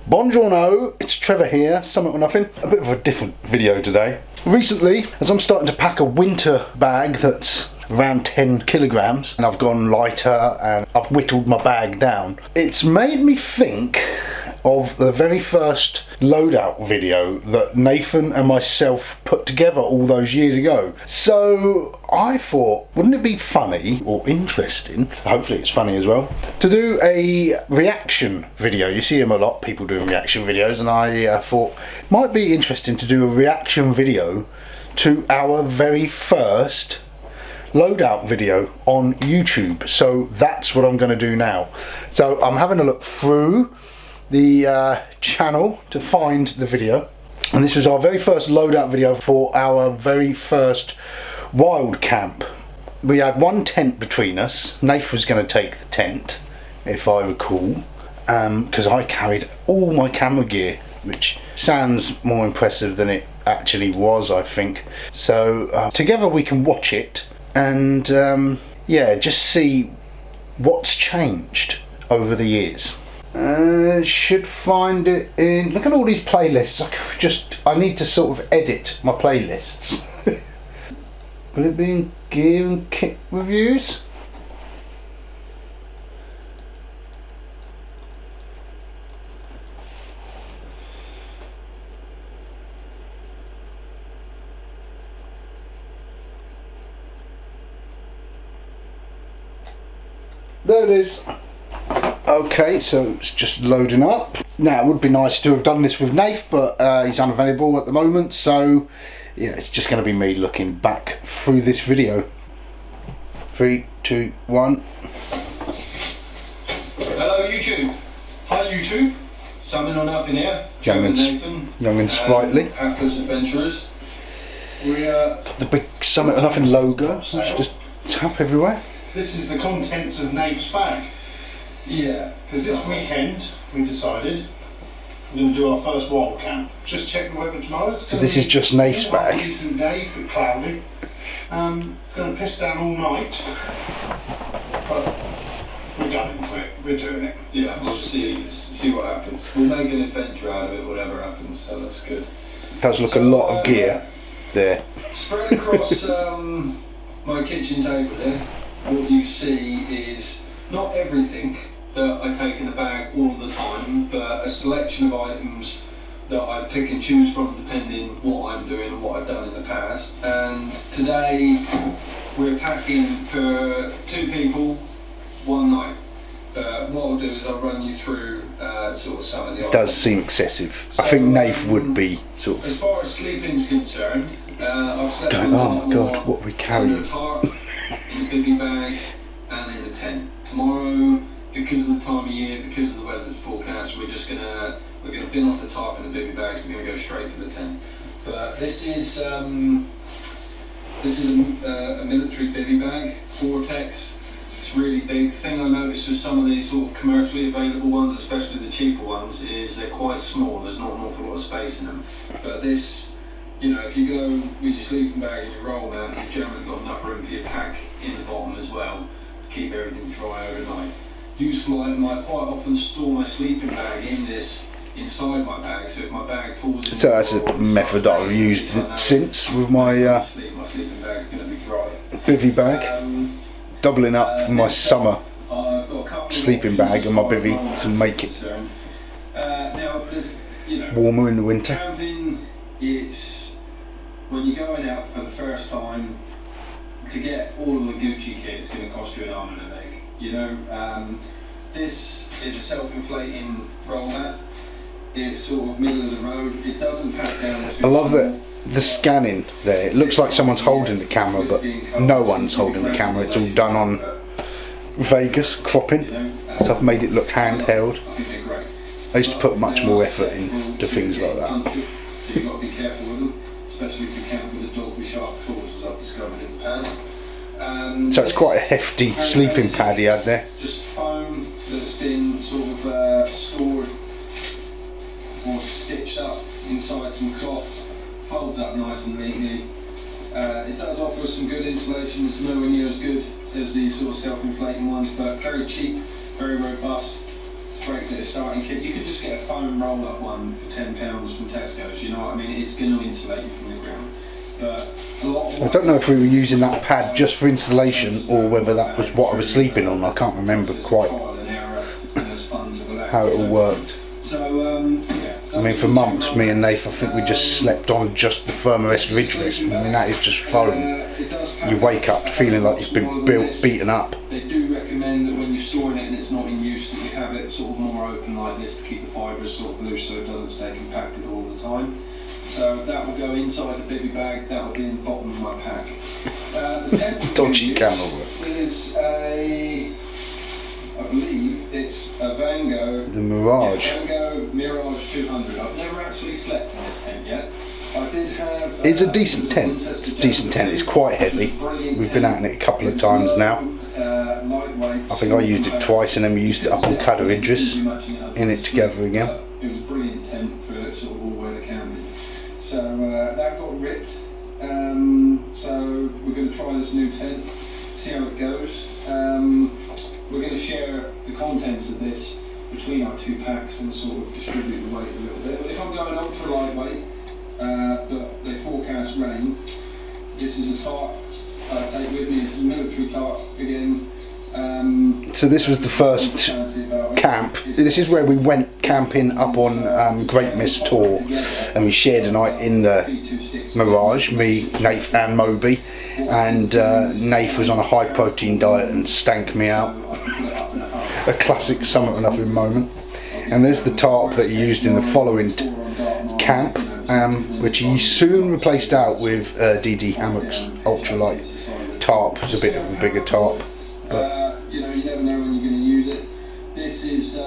Buongiorno, it's Trevor here, Summit or Nothing. A bit of a different video today. Recently, as I'm starting to pack a winter bag that's around 10 kilograms, and I've gone lighter and I've whittled my bag down, it's made me think of the very first Loadout video that Nathan and myself put together all those years ago. So I thought, wouldn't it be funny or interesting, hopefully it's funny as well, to do a reaction video. You see them a lot, people doing reaction videos, and I thought it might be interesting to do a reaction video to our very first Loadout video on YouTube. So that's what I'm going to do now. So I'm having a look through the channel to find the video, and this was our very first Loadout video for our very first wild camp. We had one tent between us. Nath was going to take the tent, if I recall, because I carried all my camera gear, which sounds more impressive than it actually was, I think. So together we can watch it and yeah, just see what's changed over the years. Should find it in, look at all these playlists. I need to sort of edit my playlists. Will it be in gear and kit reviews? There it is. Okay, so it's just loading up. Now it would be nice to have done this with Nath, but he's unavailable at the moment, so yeah, it's just going to be me looking back through this video. 3, 2, 1. Hello YouTube. Hi YouTube. Summit or Nothing here. Young and Nathan, young and sprightly. Hapless adventurers. We got the big Summit or Nothing logo, so it's just tap everywhere. This is the contents of Nath's bag. Yeah. Because this weekend we decided we're going to do our first wild camp. Just check the weather tomorrow. So this is just Nath's bag. A decent day, but cloudy. It's going to piss down all night, but we're gunning for it. We're doing it. Yeah, we'll see what happens. We'll make an adventure out of it, whatever happens. So that's good. It does look a lot of gear there. Spread across my kitchen table there. What you see is not everything that I take in a bag all the time, but a selection of items that I pick and choose from depending what I'm doing and what I've done in the past. And today we're packing for 2 people, 1 night. What I'll do is I'll run you through sort of some of the items. It does seem excessive. So, I think Nath would be sort of... As far as sleeping's concerned, I've slept going, oh my god, what are we carrying? In a tarp, in a bivvy bag, and in a tent. Tomorrow, because of the time of year, because of the weather that's forecast, we're gonna bin off the tarp and the bivvy bags. We're gonna go straight for the tent. But this is a military bivvy bag, Vortex. It's really big. The thing I noticed with some of these sort of commercially available ones, especially the cheaper ones, is they're quite small. There's not an awful lot of space in them. But this, you know, if you go with your sleeping bag and your roll mat, you've generally got enough room for your pack in the bottom as well. Keep everything dry overnight. Useful item, I quite often store my sleeping bag inside my bag, so if my bag falls in, so that's a method that I've used since with my sleeping bag's going to be dry. Bivvy bag, doubling up for my summer sleeping bag and my bivvy to make it now, you know, warmer in the winter. Camping, it's when you're going out for the first time, to get all of the Gucci kit, it's going to cost you an arm and a leg. You know, this is a self-inflating roll mat. It's sort of middle of the road. It doesn't pack down too. I love the scanning there. It looks like someone's holding the camera, but no one's holding the camera. It's all done on Vegas cropping, so I've made it look handheld. I used to put much more effort into things like that. So you've got to be careful with them, especially if you camp with a dog with sharp claws, as I've discovered in the past. So it's quite a hefty sleeping pad he had there. Just foam that's been sort of stored or stitched up inside some cloth, folds up nice and neatly. It does offer some good insulation. It's nowhere near as good as these sort of self-inflating ones, but very cheap, very robust. brake that is starting kit. You could just get a foam roll-up one for £10 from Tesco's. You know what I mean? It's going to insulate you from the ground. But a lot of I don't know if we were using that pad just for installation or whether that was what I was sleeping on. I can't remember quite how it all worked. I mean, for months, me and Nath, I think we just slept on just the Thermarest Ridge List. I mean, that is just foam. You wake up feeling like you've been beaten up. They do recommend that when you're storing it and it's not in use, that you have it sort of more open like this to keep the fibres sort of loose so it doesn't stay compacted all the time. So that will go inside the bivvy bag, that will be in the bottom of my pack. The tent Dodgy camera work. is I believe it's a Vango. The Mirage. Yeah, Vango Mirage 200. I've never actually slept in this tent yet. I did have. It's a decent tent. It's a decent tent. It's quite heavy. We've been out in it a couple of times now. I think I used it twice, and then we used it up on Cadder Idris in it together again. It was a brilliant tent for sort of all-weather camping. So that got ripped. So we're going to try this new tent, see how it goes. We're going to share the contents of this between our two packs and sort of distribute the weight a little bit. But if I'm going ultra lightweight, but they forecast rain, this is a tarp I take with me. It's a military tarp again. So this was the first camp. This is where we went camping up on Great Mist Tour, and we shared a night in the Mirage, me, Nath and Moby, and Nath was on a high protein diet and stank me out. A classic Summit or Nothing moment. And there's the tarp that he used in the following camp, which he soon replaced out with DD Hammock's ultralight tarp. It's a bit of a bigger tarp. But you know, you never know when you're going to use it. This is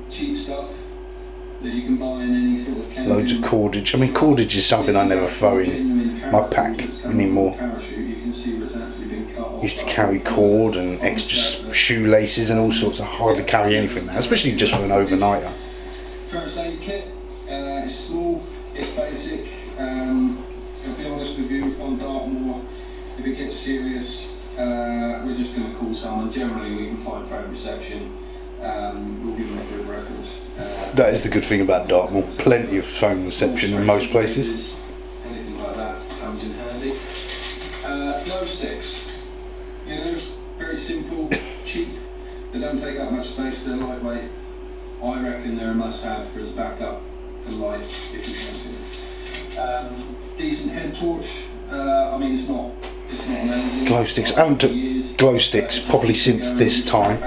cheap stuff that you can buy in any sort of camping. Loads of cordage. I mean, cordage is something I never throw in my pack anymore. Used to carry cord and extra shoelaces and all sorts. I hardly carry anything now, especially just for an overnighter. First aid kit. It's small. It's basic. I'll be honest with you, on Dartmoor, if it gets serious, we're just going to call someone. Generally, we can find phone reception. We'll give them a good reference. That is the good thing about Dartmoor. Plenty of phone reception in most places. Anything like that comes in handy. Glow sticks. You know, very simple, cheap. They don't take up much space. They're lightweight. I reckon they're a must-have for as a backup for light if you want to. Decent head torch. I mean, it's not amazing. Glow sticks. I haven't took glow sticks probably since this time.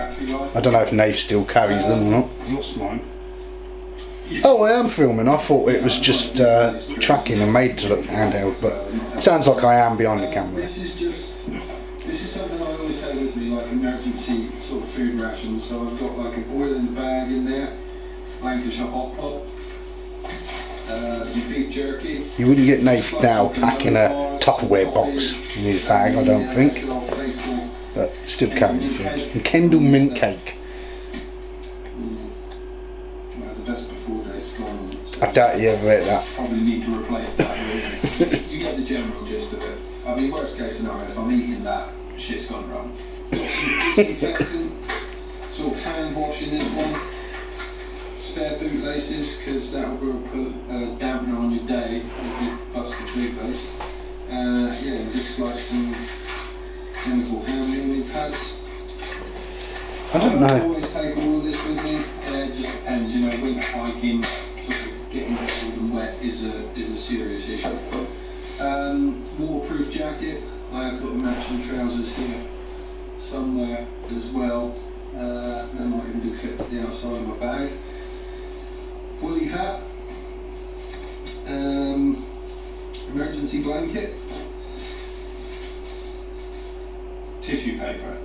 I don't know if Nath still carries them or not. I've lost mine. Oh, I am filming. I thought it was just tracking and made to look handheld, but it sounds like I am behind the camera. This is something I always take with me, like emergency sort of food rations. So I've got like a boil in the bag in there, Lancashire hot pot, some beef jerky. You wouldn't get Nath now packing a Tupperware box in his bag, I don't think. But still carrying food. And Kendall mint cake. Well, the best before days gone. So I doubt you ever ate that. probably need to replace that. Really. You get the general gist of it. I mean, worst case scenario, if I'm eating that, shit's gone wrong. Got some disinfectant, sort of hand wash in this one. Spare boot laces, because that will put a dampener on your day if you bust the toothpaste. Yeah, just like some chemical hand warming pads. I don't know. I always take all of this with me. It just depends, you know, winter hiking, sort of getting cold and wet is a serious issue. Waterproof jacket. I have got the matching trousers here somewhere as well. That might even be clipped to the outside of my bag. Woolly hat. Emergency blanket. Tissue paper.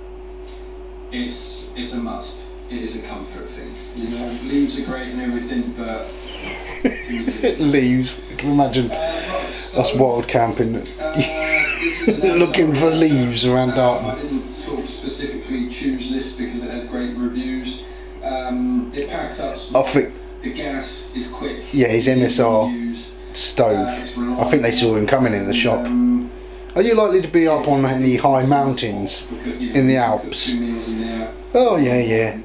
It's a must. It is a comfort thing. You know, leaves are great and everything, but Leaves. Can you imagine? That's wild camping. Looking for leaves around Dartmoor. I didn't sort of specifically choose this because it had great reviews. It packs up. I think. The gas is quick. Yeah, his MSR stove. I think they saw him coming in the shop. Are you likely to be up on any high mountains in the Alps? Oh yeah.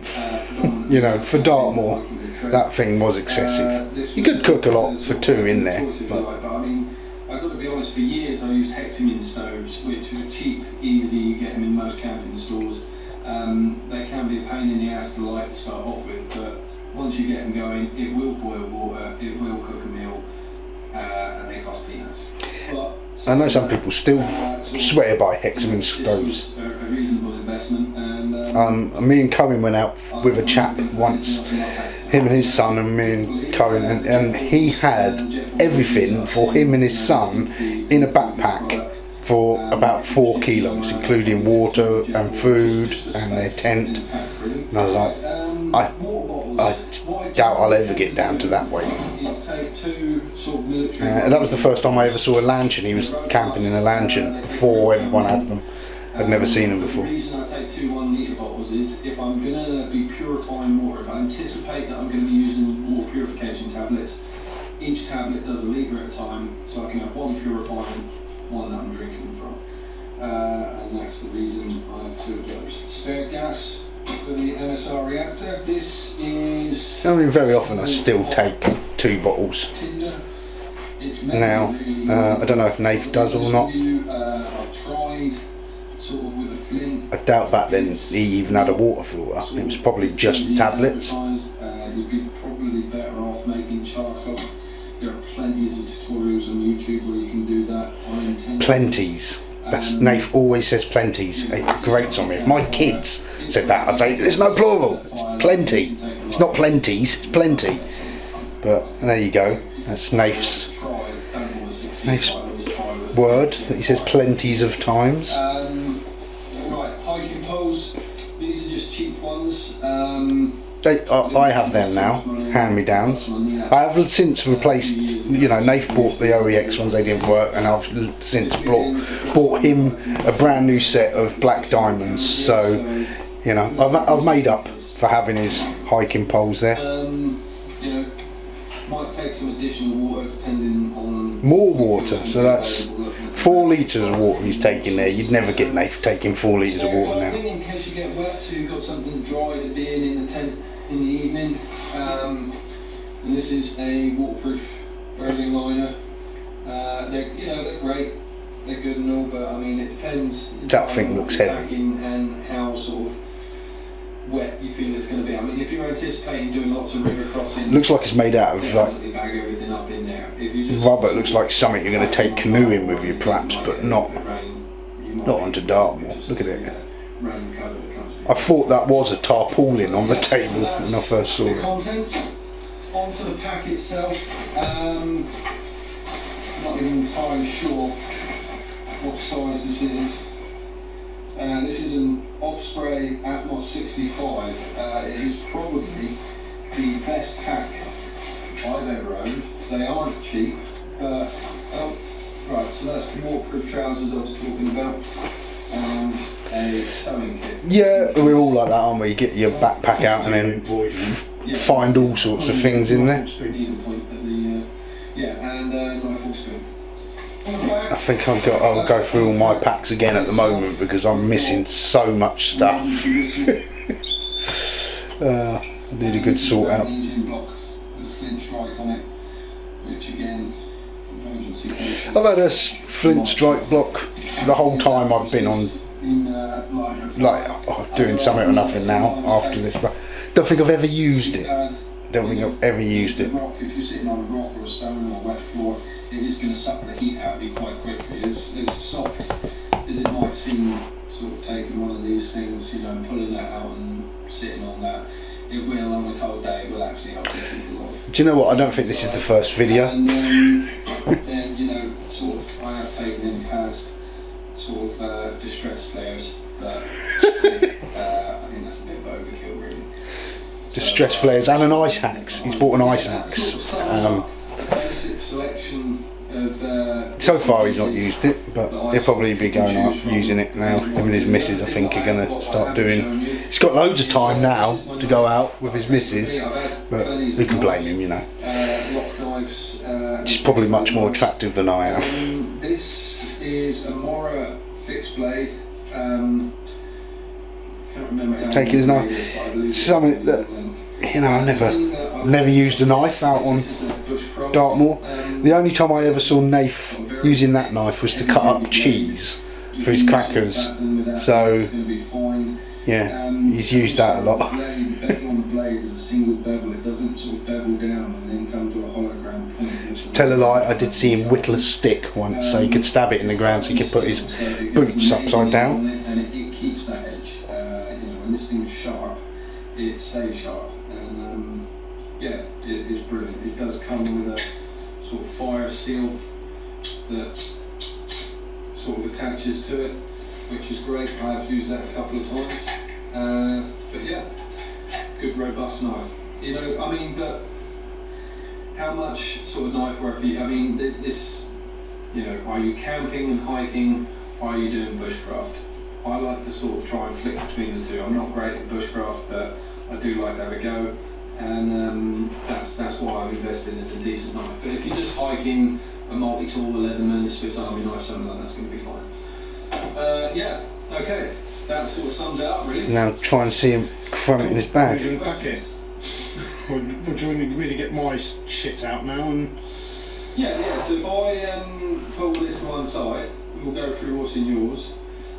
You know, for Dartmoor, that thing was excessive. You could cook a lot for two in there, but I mean, I've got to be honest, for years I used hexamine stoves, which are cheap, easy, you get them in most camping stores. They can be a pain in the ass to light to start off with, but once you get them going, it will boil water, it will cook a meal, and they cost peanuts. But I know some people still swear by hexamine stoves. A reasonable investment, and me and Cohen went out with a chap once, him and his son and me and Cohen, and he had everything for him and his son in a backpack for about 4 kilos, including water and food and their tent. And I was like, I doubt I'll ever get down to that weight. And that was the first time I ever saw a lantern. He was camping in a lantern before everyone had them. I'd never seen them before. The reason I take 2 1 litre bottles is if I'm going to be purifying water, if I anticipate that I'm going to be using water purification tablets, each tablet does a litre at a time, so I can have one purifying, one that I'm drinking from. And that's the reason I have 2 of those. Spare gas for the MSR reactor. This is... I mean, very often I still take 2 bottles. Tinder. Now, I don't know if Nath does or not. I've tried sort of with a flint. I doubt back then he even had a water filter. It was probably just the tablets. You'd be probably better off making charcoal. There are plenties of tutorials on YouTube where you can do that. Plenties. That's Nath always says plenties. It grates on me. If my kids said that, I'd say there's no plural. It's plenty. It's not plenties. It's plenty. But there you go. That's Nath's word that he says plenties of times. Right, hiking poles. These are just cheap ones. I have them now, hand-me-downs. I have since replaced, you know, Nath bought the OEX ones, they didn't work, and I've since bought him a brand new set of black diamonds, so, you know, I've made up for having his hiking poles there. You know, might take some additional water depending on... More water, so that's 4 litres of water he's taking there. You'd never get Nath taking 4 litres of water now. In case you get wet, so you've got something dry to be in the tent in the evening. And this is a waterproof burning liner. They're great. They're good and all, but I mean it depends. That thing looks heavy. And how sort of wet you feel it's going to be. I mean, if you're anticipating doing lots of river crossings, looks like it's made out of like bag everything up in there. If you just rubber. It looks like something you're going to take canoeing with you, perhaps, but not onto Dartmoor. Look at it. I thought that was a tarpaulin on the table when I first saw the it. Content onto the pack itself. Not even entirely sure what size this is. This is an Osprey Atmos 65. It is probably the best pack I've ever owned. They aren't cheap, but right. So that's the waterproof trousers I was talking about, and a sewing kit. Yeah, we're all like that, aren't we? You get your backpack out and then find all sorts of things in there. And my full spoon. I think I'll go through all my packs again at the moment because I'm missing so much stuff. I need a good sort out. I've had a flint strike block the whole time I've been on, like doing something or nothing now after this, but don't think I've ever used it. Don't think I've ever used it. If you're sitting on a rock or a stone or a wet floor, it is going to suck the heat out of you quite quickly. As soft as it might seem, sort of taking one of these things, you know, and pulling that out and sitting on that, it will on a cold day, it will actually help you keep it off. Do you know what? I don't think this is the first video. And then, you know, sort of, I have taken in the past sort of distress flares, but I think that's a bit of overkill, really. Distress flares and an ice axe. He's bought an ice axe. Basic selection of, so far he's not used it, but he'll probably be going out using it now. Him and his missus, I think, are going to start doing. He's got loads of time now to go out with his missus, but who can blame him, you know. She's probably much more attractive than I am. This is a Mora fixed blade. take it as a knife. Something that, you know, I've never used a knife out on Dartmoor. The only time I ever saw Nath using that knife was to cut up cheese for his crackers. So yeah, he's used that a lot. Tell a lie, I did see him whittle a stick once so he could stab it in the ground so he could put his boots upside down. And it keeps that edge. You know, when this thing's sharp, it stays sharp. And yeah, it's brilliant. It does come with a sort of fire steel that sort of attaches to it, which is great. I've used that a couple of times. But yeah, good robust knife. You know, I mean, but how much sort of knife work are you, I mean, this, you know, are you camping and hiking, or are you doing bushcraft? I like to sort of try and flick between the two. I'm not great at bushcraft, but I do like to have a go, and that's why I've invested in a decent knife. But if you're just hiking a multi-tool, a Leatherman, a Swiss Army knife, something like that's going to be fine. Yeah, okay, that sort of sums it up really. Now try and see him cram it in his bag. Are you going to pack it? Or do you really get my shit out now? And Yeah, so if I pull this to one side, we'll go through what's in yours,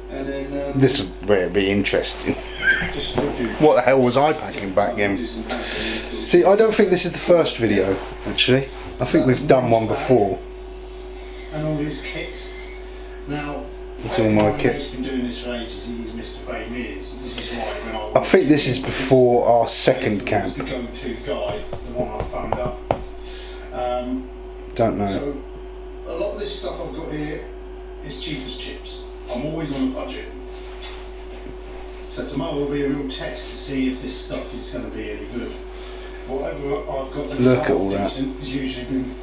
and then This is where it'd be interesting. distribute. What the hell was I packing back then? See, I don't think this is the first video, actually. I think we've done one before. And all his kit. Now, It's all my He's kit. been doing this for ages. He's Mr. Bay Mears. This is why when I think this is before our second the camp. go-to guy, the one I phoned up. Don't know. So a lot of this stuff I've got here is cheap as chips. I'm always on a budget. So tomorrow will be a real test to see if this stuff is going to be any good. Whatever I've got that's Look at all that. decent has usually been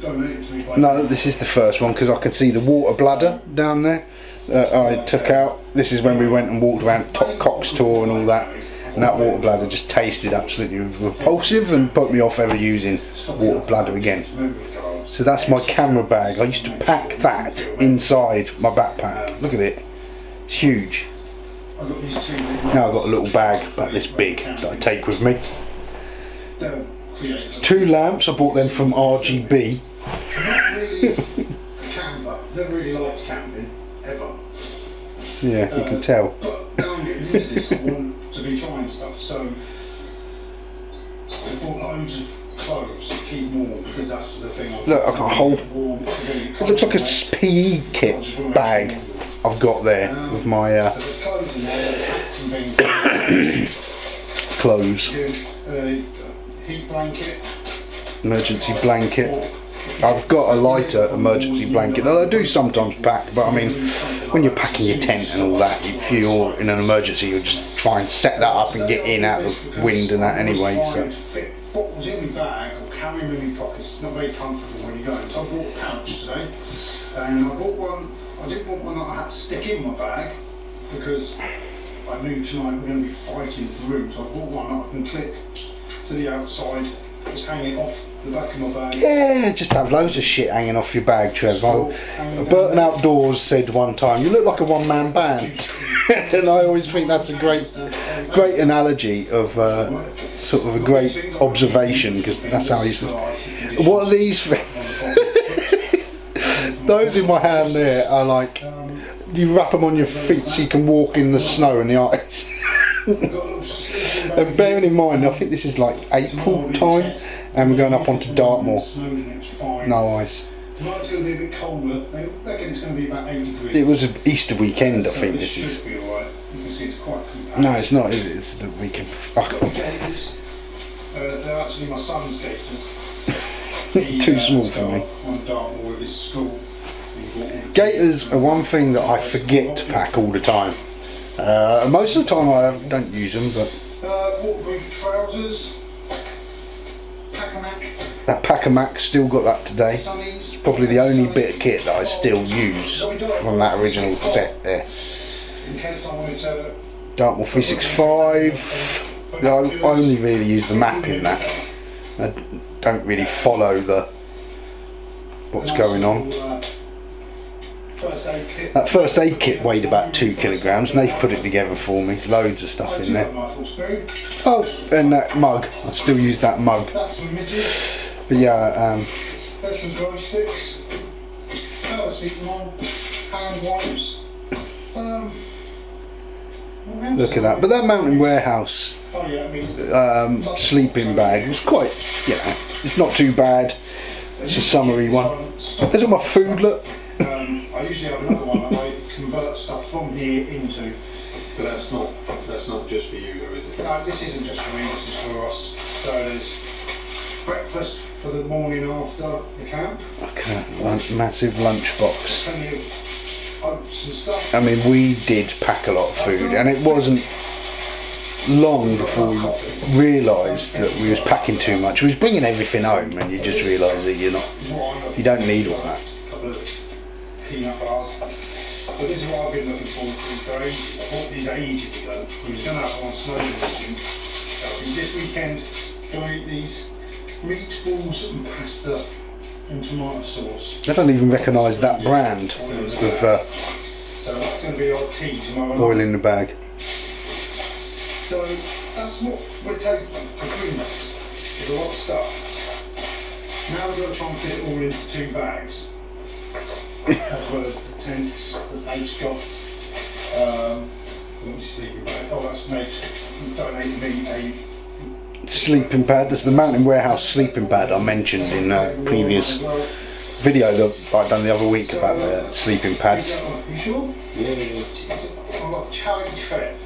donated to me by No, this is the first one because I can see the water bladder down there that I took out. This is when we went and walked around Top Cox Tour and all that. And that water bladder just tasted absolutely repulsive and put me off ever using water bladder again. So that's my camera bag. I used to pack that inside my backpack. Look at it. It's huge. I've got these two Now I've got a little bag about this big that I take with me. They'll create a- 2 lamps, I bought them from RGB. I'm not really a camper. Never really liked camping, ever. Yeah, you can tell. But now I'm getting into this, I want to be trying stuff. So I bought loads of clothes to keep warm because that's the thing. Look, I've got a whole... It looks like a PE kit bag I've got there with my So there's clothes in there, there's hats and things. clothes. Heat blanket. Emergency blanket. I've got a lighter emergency blanket that I do sometimes pack, but I mean, when you're packing your tent and all that, if you're in an emergency, you'll just try and set that up and get in out of the wind and that anyway. So Fit bottles in my bag or carry them in my pockets. It's not very comfortable when you're going. So I bought a pouch today, and I bought one. I didn't want one that I had to stick in my bag because I knew tonight we're going to be fighting for room. So I bought one that I can clip to the outside, just hang it off the back of my bag. yeah, just have loads of shit hanging off your bag, Trev. Burton Outdoors said one time, "You look like a one-man band," and I always think that's a great analogy of sort of a great observation because that's how he says. What are these things? Those in my hand there are like you wrap them on your feet so you can walk in the snow and the ice. And bearing in mind, I think this is like April time, and we're going up onto Dartmoor. No ice. Tonight's going to be a bit colder. They reckon it's going to be about 80 degrees. It was an Easter weekend, I think this should is. be alright. You can see it's quite compact. No, it's not, is it? It's the weekend. Gators, they're actually my son's gators. Too small for me. On Dartmoor with his school. Gaiters are one thing that I forget to pack all the time. Most of the time I don't use them, but Waterproof trousers. Pack-a-mac. that Pack-a-Mac, still got that today. Sunnies. Probably the only bit of kit that I still use from that original set there. In case I wanted to. Dartmoor 365. I only really use the map in that. I don't really follow what's going on. first aid kit. That first aid kit weighed about 2 kilograms, and they've put it together for me. Loads of stuff in there. Knife or spoon. Oh, and that mug. I still use that mug. That's some midget. But yeah, There's some glow sticks. Paracetamol. Hand wipes. look at that. But that Mountain Warehouse Oh yeah, I mean, sleeping bag was quite, yeah, it's not too bad. It's a summery one. There's all my food, look. I usually have another one that I convert stuff from here into. But that's not just for you though, is it? No, this isn't just for me, this is for us. So there's breakfast for the morning after the camp. Look at that massive lunchbox. Plenty of oats and stuff. I mean, we did pack a lot of food, and it wasn't long before we realised that we was packing too much. We was bringing everything home, and you just realise that you don't need all that. A couple of peanut bars. But this is what I've been looking forward to for ages. I bought these ages ago. We was going to have them on snowboarding. So I think this weekend, going to eat these meatballs and pasta and tomato sauce. I don't even recognise that brand with So that's going to be our tea tomorrow night. oil in the bag. So that's what we're taking between us. There's a lot of stuff. Now we've got to try and fit it all into 2 bags. As well as the tents that Nate's got. Let me sleeping bag. Oh, that's Nate donated me a Sleeping pad. This is the Mountain Warehouse sleeping pad I mentioned in a previous video that I done the other week about the sleeping pads. You sure? Yeah. I'm like charity Trev.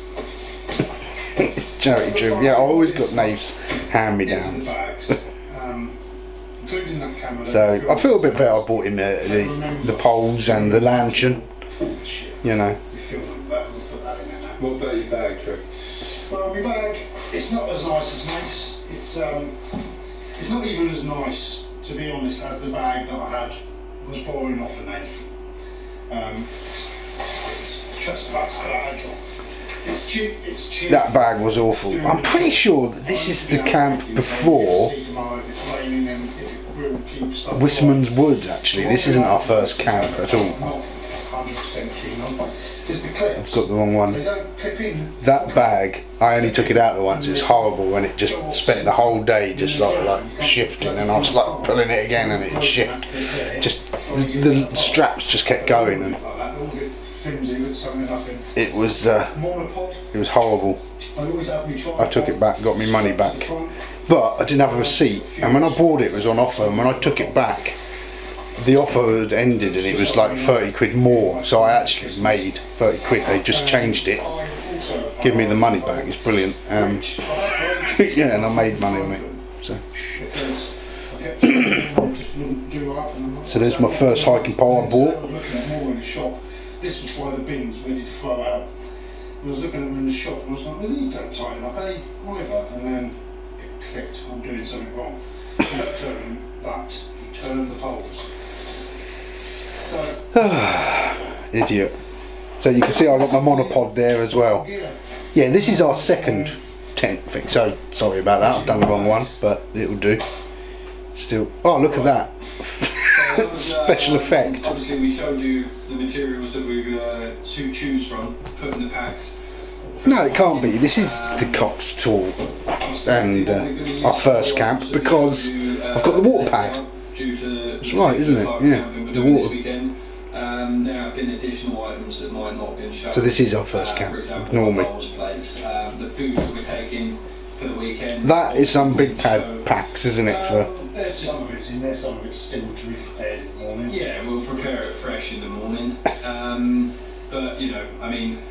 Charity Trev. Yeah, I always got Nave's hand-me-downs. Including that camera. So I feel a bit better. I bought him the poles and the lantern. You know. What about your bag, Trev? Well, my bag, it's not as nice as Nate's. It's not even as nice, to be honest, as the bag that I had was borrowing off of Nate. It's a trespass bag. It's cheap. It's cheap. That bag was awful. I'm pretty sure that this is the camp before Wisman's Wood, actually. This isn't our first camp at all. I've got the wrong one. That bag, I only took it out once. It's horrible, and it just spent the whole day just like shifting, and I was like pulling it again, and it shifted. Just the straps just kept going, and it was horrible. I took it back, got my money back, but I didn't have a receipt. And when I bought it, it was on offer, and when I took it back, the offer had ended and it was like 30 quid more, so I actually made 30 quid. They just changed it, give me the money back. It's brilliant. Yeah, and I made money on it. So there's my first hiking pole I bought. This was why the bin was ready to throw out. I was looking at them in the shop and I was like, well, these don't tighten up, either. And then it clicked, I'm doing something wrong. He turned the poles. Idiot. So you can see I got my monopod there as well. Yeah, this is our second tent thing, so sorry about that, I've done the wrong one, but it'll do. Still, oh look at that. Special effect. Obviously we showed you the materials that we choose from, put in the packs. No, it can't be. This is the Cox tool and our first camp, because I've got the water pad. That's right, isn't it? Yeah, the water. There have been additional items that might not have been shown. So this is our first camp. For example, Ignore me. The food that we're taking for the weekend. That is some big pad packs, isn't it? For there's just some of it's in there, some of it's still to be prepared in the morning. Yeah, we'll prepare it fresh in the morning. But you know, I mean,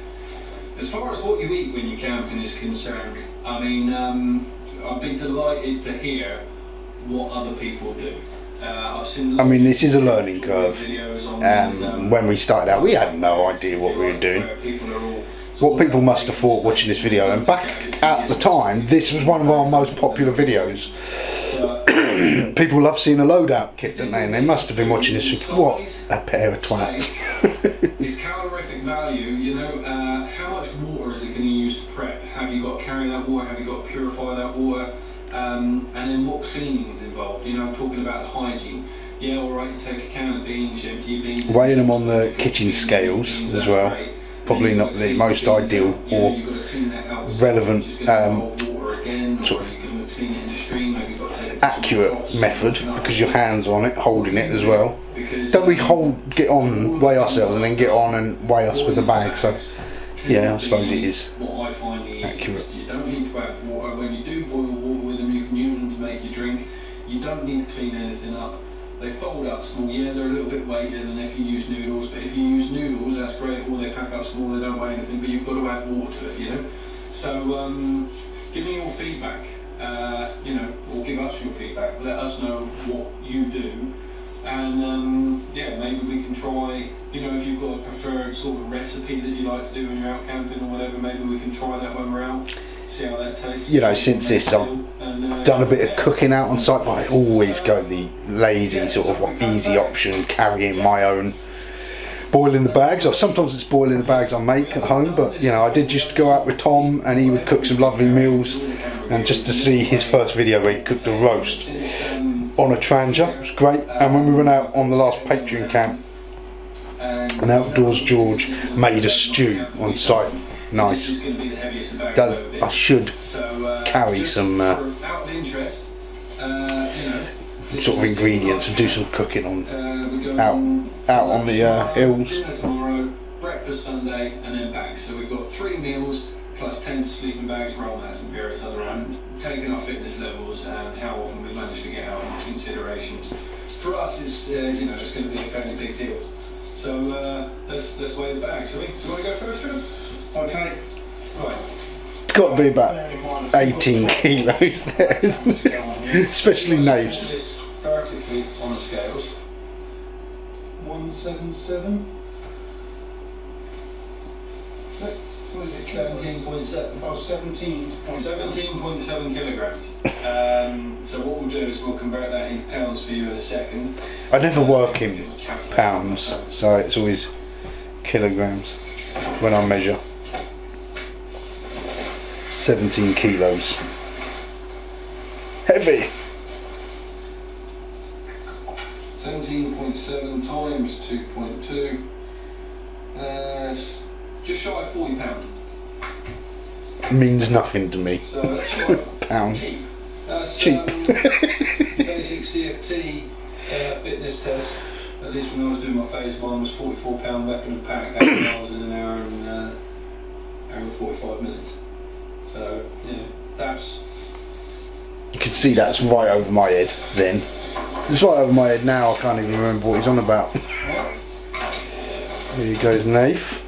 as far as what you eat when you're camping is concerned, I mean, I'd be delighted to hear what other people do. I mean, this is a learning curve. When we started out, we had no idea what we were doing. What people must have thought watching this video, and back at the time, this was one of our most popular videos. People love seeing a loadout kit, don't they? And they must have been watching this thinking, what a pair of twats. Its calorific value, you know, how much water is it going to use to prep? Have you got to carry that water? Have you got to purify that water? And then what cleaning is involved. You know, I'm talking about the hygiene. Yeah, alright, you take a can of beans, you empty your beans. Weighing them on the kitchen scales as well. Great. Probably not the most ideal or relevant sort of accurate method, because your hands on it, holding it as well. Don't we get on, weigh ourselves and then get on and weigh us with the bag? So yeah, I suppose it is accurate. You don't need to add water. When you do boil water with them, you can use them to make your drink. You don't need to clean anything up. They fold up small. Yeah, they're a little bit weightier than if you use noodles, but if you use noodles, that's great. Or they pack up small, they don't weigh anything, but you've got to add water to it, you know. So give me your feedback, you know, or give us your feedback. Let us know what you do, and yeah, maybe we can try. You know, if you've got a preferred sort of recipe that you like to do when you're out camping or whatever, maybe we can try that when we're out. See how that tastes. You know, since this, I've done a bit of cooking out on site, but I always go the lazy sort of easy option, carrying my own, boiling the bags. Or sometimes it's boiling the bags I make at home, but you know, I did just go out with Tom and he would cook some lovely meals, and just to see his first video where he cooked a roast on a Tranger, it was great. And when we went out on the last Patreon camp, an Outdoors George made a stew on site. Nice. I should carry some sort of ingredients and do some cooking on out on the hills. Tomorrow, breakfast Sunday, and then back. So we've got 3 meals plus 10 sleeping bags, roll mats, and various other items. Taking our fitness levels and how often we manage to get out into consideration. For us, it's you know, it's going to be a fairly big deal. So let's weigh the bag, shall we? Do you want to go first, Trev? Okay. Right. Got to be about 18 kilos there, isn't it? Especially knives. This vertically on the scales. 177. What is it? 17.7. Oh, 17.7 kilograms. So what we'll do is we'll convert that into pounds for you in a second. I never work in pounds, so it's always kilograms when I measure. 17 kilos. Heavy. 17.7 times 2.2. Just shy of £40. Means nothing to me. So that's right. Pounds. Cheap. That's, cheap. Basic CFT fitness test. At least when I was doing my phase 1 was £44 weapon and pack, 8 miles in an hour and 45 minutes. So yeah, that's. You can see that's right over my head then. It's right over my head now, I can't even remember what he's on about. Here goes Nath.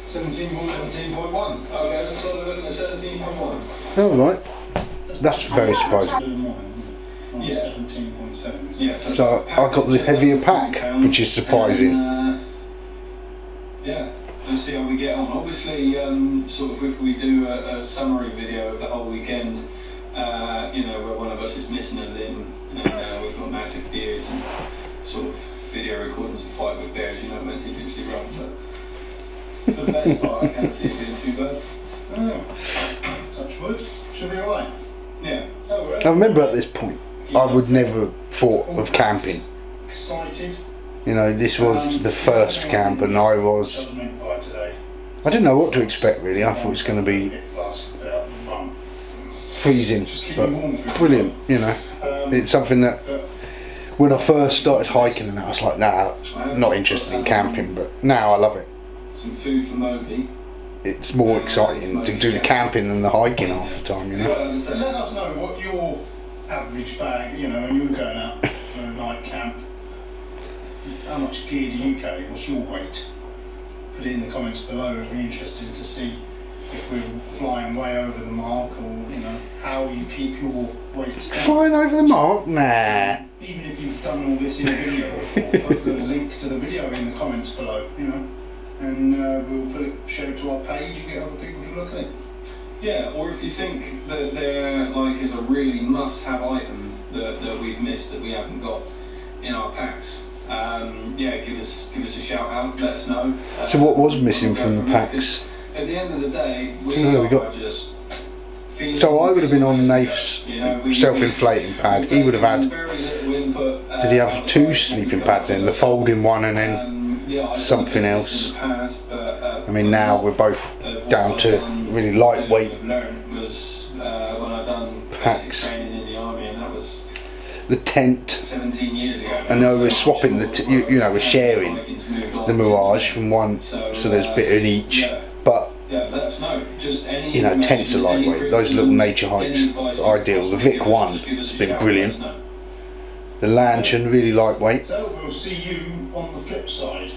17.1. Okay, let's start looking at 17.1. Oh right. That's very surprising. Yeah. 17.7. Yeah, So I got the heavier pack, which is surprising. And, yeah, let's see how we get on. Obviously, sort of if we do a summary video of the whole weekend, you know, where one of us is missing a limb and we've got massive beards and sort of video recordings of fight with bears, you know, it went hideously wrong. But for the best part, I can't see it being too bad. Oh, touch wood. Should be alright. Yeah. I remember at this point, I would never thought of camping. Excited. You know, this was the first camp and I didn't know what to expect really. I thought it was going to be freezing, but brilliant, you know. It's something that when I first started hiking and I was like, nah, not interested in camping, but now I love it. Some food for Moby. It's more exciting to do the camping than the hiking half the time, you know. Let us know what your average bag, you know, when you were going out for a night camp, how much gear do you carry? What's your weight? Put it in the comments below. It'd be interesting to see if we're flying way over the mark, or you know, how you keep your weights down. Flying over the mark? Nah. Even if you've done all this in a video before, put the link to the video in the comments below, you know, and we'll put it, share it to our page and get other people to look at it. Yeah, or if you think that there like is a really must-have item that we've missed that we haven't got in our packs, yeah, give us a shout out. Let us know. So what was missing from the packs? At the end of the day, we we are got just So I would have been on Nath's self-inflating pad. He would have had, did he have 2 sleeping pads in, the folding one and then something else? I mean, now we're both down to really lightweight packs. The tent, 17 years ago. I know we're swapping you know, we're sharing the Mirage from one, so there's a bit in each, but you know, tents are lightweight. Those little nature hikes are ideal. The Vic One has been brilliant. The Lantern, really lightweight. So we'll see you on the flip side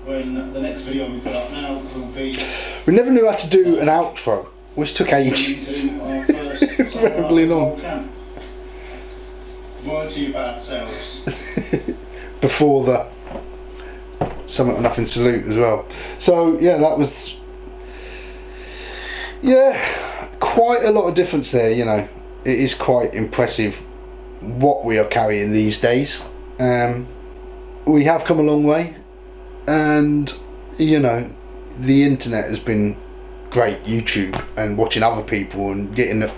when the next video we put up now will be. We never knew how to do an outro, which took ages. Rambling on. Word to your bad selves. Before the Summit or Nothing salute as well. So yeah, that was, yeah, quite a lot of difference there. You know, it is quite impressive what we are carrying these days. We have come a long way, and you know, the internet has been great. YouTube and watching other people and getting the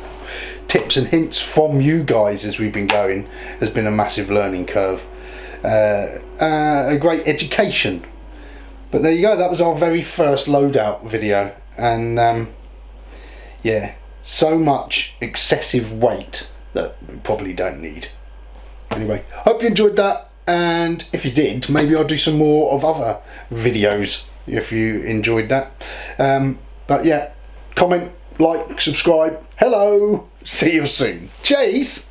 tips and hints from you guys as we've been going has been a massive learning curve, a great education. But there you go, that was our very first loadout video, and yeah, so much excessive weight that we probably don't need. Anyway, hope you enjoyed that, and if you did, maybe I'll do some more of other videos if you enjoyed that. But yeah, comment, like, subscribe. Hello, see you soon. Cheers.